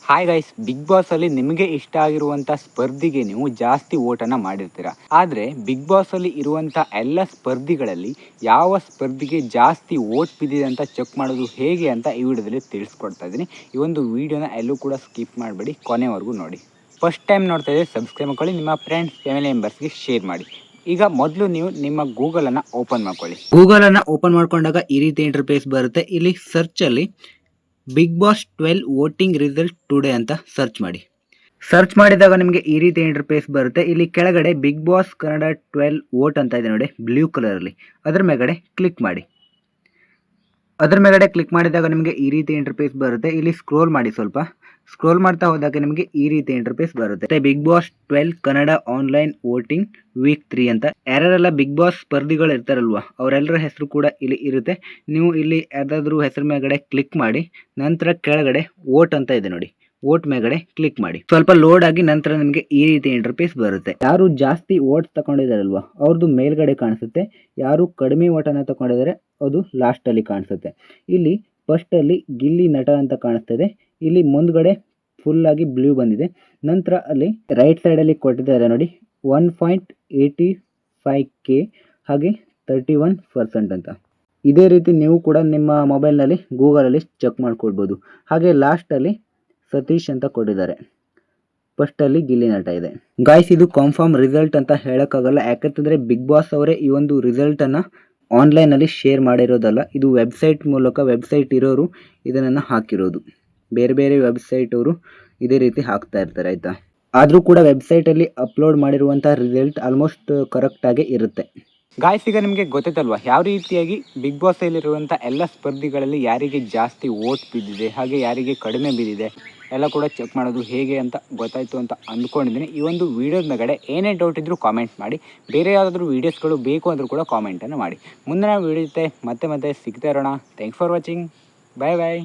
Hi guys, big boss ಅಲ್ಲಿ ನಿಮಗೆ ಇಷ್ಟ ಆಗಿರುವಂತ ಸ್ಪರ್ಧಿಗೆ ನೀವು ಜಾಸ್ತಿ ಓಟನ್ನ ಮಾಡಿರ್ತೀರಾ. ಆದ್ರೆ ಬಿಗ್ ಬಾಸ್ ಅಲ್ಲಿ ಇರುವಂತ ಎಲ್ಲ ಸ್ಪರ್ಧಿಗಳಲ್ಲಿ ಯಾವ ಸ್ಪರ್ಧಿಗೆ ಜಾಸ್ತಿ ಓಟ್ ಬಿದ್ದಿದೆ ಅಂತ ಚೆಕ್ ಮಾಡೋದು ಹೇಗೆ ಅಂತ ಈ ವಿಡಿಯೋದಲ್ಲಿ ತಿಳಿಸ್ಕೊಡ್ತಾ ಇದ್ದೀನಿ. ಈ ಒಂದು ವಿಡಿಯೋನ ಎಲ್ಲೂ ಕೂಡ ಸ್ಕಿಪ್ ಮಾಡಬೇಡಿ, ಕೊನೆವರೆಗೂ ನೋಡಿ. ಫಸ್ಟ್ ಟೈಮ್ ನೋಡ್ತಾ ಇದ್ರೆ ಸಬ್ಸ್ಕ್ರೈಬ್ ಮಾಡ್ಕೊಳ್ಳಿ, ನಿಮ್ಮ ಫ್ರೆಂಡ್ಸ್ ಫ್ಯಾಮಿಲಿ ಮೆಂಬರ್ಸ್ಗೆ ಶೇರ್ ಮಾಡಿ. ಈಗ ಮೊದಲು ನೀವು ನಿಮ್ಮ ಗೂಗಲನ್ನು ಓಪನ್ ಮಾಡ್ಕೊಳ್ಳಿ. ಗೂಗಲನ್ನು ಓಪನ್ ಮಾಡ್ಕೊಂಡಾಗ ಈ ರೀತಿ ಇಂಟರ್ಫೇಸ್ ಬರುತ್ತೆ. ಇಲ್ಲಿ ಸರ್ಚಲ್ಲಿ Bigg Boss 12 voting result today ಅಂತ ಸರ್ಚ್ ಮಾಡಿ. ಸರ್ಚ್ ಮಾಡಿದಾಗ ನಿಮಗೆ ಈ ರೀತಿ ಇಂಟರ್ಫೇಸ್ ಬರುತ್ತೆ. ಇಲ್ಲಿ ಕೆಳಗಡೆ ಬಿಗ್ ಬಾಸ್ ಕನ್ನಡ 12 ವೋಟ್ ಅಂತ ಇದೆ ನೋಡಿ, ಬ್ಲೂ ಕಲರಲ್ಲಿ. ಅದರ ಮೇಲ್ಗಡೆ ಕ್ಲಿಕ್ ಮಾಡಿ. ಅದರ ಮೇಲ್ಗಡೆ ಕ್ಲಿಕ್ ಮಾಡಿದಾಗ ನಿಮಗೆ ಈ ರೀತಿ ಇಂಟರ್ಫೇಸ್ ಬರುತ್ತೆ. ಇಲ್ಲಿ ಸ್ಕ್ರೋಲ್ ಮಾಡಿ, ಸ್ವಲ್ಪ ಸ್ಕ್ರೋಲ್ ಮಾಡ್ತಾ ಹೋದಾಗ ನಿಮಗೆ ಈ ರೀತಿ ಇಂಟರ್ಫೇಸ್ ಬರುತ್ತೆ. Bigg Boss 12 Kannada online voting week 3 ಅಂತ ಯಾರೆಲ್ಲ ಬಿಗ್ ಬಾಸ್ ಸ್ಪರ್ಧಿಗಳು ಇರ್ತಾರಲ್ವಾ, ಅವರೆಲ್ಲರ ಹೆಸರು ಕೂಡ ಇಲ್ಲಿ ಇರುತ್ತೆ. ನೀವು ಇಲ್ಲಿ ಯಾವ್ದಾದ್ರು ಹೆಸರು ಮೇಲ್ಗಡೆ ಕ್ಲಿಕ್ ಮಾಡಿ, ನಂತರ ಕೆಳಗಡೆ ವೋಟ್ ಅಂತ ಇದೆ ನೋಡಿ, ವೋಟ್ ಮೇಲ್ಗಡೆ ಕ್ಲಿಕ್ ಮಾಡಿ. ಸ್ವಲ್ಪ ಲೋಡ್ ಆಗಿ ನಂತರ ನಿಮಗೆ ಈ ರೀತಿ ಇಂಟರ್ಫೇಸ್ ಬರುತ್ತೆ. ಯಾರು ಜಾಸ್ತಿ ವೋಟ್ ತಗೊಂಡಿದಾರಲ್ವಾ ಅವ್ರದ್ದು ಮೇಲ್ಗಡೆ ಕಾಣಿಸುತ್ತೆ, ಯಾರು ಕಡಿಮೆ ವೋಟನ್ನು ತಗೊಂಡಿದ್ದಾರೆ ಅದು ಲಾಸ್ಟ್ ಅಲ್ಲಿ ಕಾಣಿಸುತ್ತೆ. ಇಲ್ಲಿ ಫಸ್ಟ್ ಅಲ್ಲಿ ಗಿಲ್ಲಿ ನಟ ಅಂತ ಕಾಣಿಸ್ತಿದೆ. ಇಲ್ಲಿ ಮುಂದ್ಗಡೆ ಫುಲ್ ಆಗಿ ಬ್ಲೂ ಬಂದಿದೆ. ನಂತರ ಅಲ್ಲಿ ರೈಟ್ ಸೈಡ್ ಅಲ್ಲಿ ಕೊಟ್ಟಿದ್ದಾರೆ ನೋಡಿ 1.85k ಹಾಗೆ 31% ಅಂತ. ಇದೇ ರೀತಿ ನೀವು ಕೂಡ ನಿಮ್ಮ ಮೊಬೈಲ್ನಲ್ಲಿ ಗೂಗಲಲ್ಲಿ ಚೆಕ್ ಮಾಡ್ಕೊಳ್ಬೋದು. ಹಾಗೆ ಲಾಸ್ಟಲ್ಲಿ ಸತೀಶ್ ಅಂತ ಕೊಟ್ಟಿದ್ದಾರೆ, ಫಸ್ಟಲ್ಲಿ ಗಿಲ್ಲಿ ನಟ ಇದೆ. ಗಾಯ್ಸ್, ಇದು ಕನ್ಫರ್ಮ್ ರಿಸಲ್ಟ್ ಅಂತ ಹೇಳೋಕ್ಕಾಗಲ್ಲ, ಯಾಕಂತಂದರೆ ಬಿಗ್ ಬಾಸ್ ಅವರೇ ಈ ಒಂದು ರಿಸಲ್ಟನ್ನು ಆನ್ಲೈನಲ್ಲಿ ಶೇರ್ ಮಾಡಿರೋದಲ್ಲ. ಇದು ವೆಬ್ಸೈಟ್ ಮೂಲಕ, ವೆಬ್ಸೈಟ್ ಇರೋರು ಇದನ್ನು ಹಾಕಿರೋದು. ಬೇರೆ ಬೇರೆ ವೆಬ್ಸೈಟ್ ಅವರು ಇದೇ ರೀತಿ ಹಾಕ್ತಾ ಇರ್ತಾರೆ, ಆಯಿತಾ. ಆದರೂ ಕೂಡ ವೆಬ್ಸೈಟಲ್ಲಿ ಅಪ್ಲೋಡ್ ಮಾಡಿರುವಂಥ ರಿಸಲ್ಟ್ ಆಲ್ಮೋಸ್ಟ್ ಕರೆಕ್ಟಾಗೇ ಇರುತ್ತೆ. ಗಾಯ್ಸ್, ಈಗ ನಿಮಗೆ ಗೊತ್ತೈತಲ್ವಾ ಯಾವ ರೀತಿಯಾಗಿ ಬಿಗ್ ಬಾಸ್ ಅಲ್ಲಿರುವಂಥ ಎಲ್ಲ ಸ್ಪರ್ಧಿಗಳಲ್ಲಿ ಯಾರಿಗೆ ಜಾಸ್ತಿ ವೋಟ್ ಬಿದ್ದಿದೆ ಹಾಗೆ ಯಾರಿಗೆ ಕಡಿಮೆ ಬಿದ್ದಿದೆ ಎಲ್ಲ ಕೂಡ ಚೆಕ್ ಮಾಡೋದು ಹೇಗೆ ಅಂತ ಗೊತ್ತಾಯಿತು ಅಂತ ಅಂದ್ಕೊಂಡಿದ್ದೀನಿ. ಈ ಒಂದು ವಿಡಿಯೋದ ಮೇಗಡೆ ಏನೇ ಡೌಟ್ ಇದ್ದರೂ ಕಾಮೆಂಟ್ ಮಾಡಿ. ಬೇರೆ ಯಾವುದಾದ್ರೂ ವೀಡಿಯೋಸ್ಗಳು ಬೇಕು ಅಂದರೂ ಕೂಡ ಕಾಮೆಂಟನ್ನು ಮಾಡಿ. ಮುಂದಿನ ವಿಡಿಯೋ ಜೊತೆ ಮತ್ತೆ ಸಿಗ್ತಾ ಇರೋಣ. Thanks for watching. Bye bye.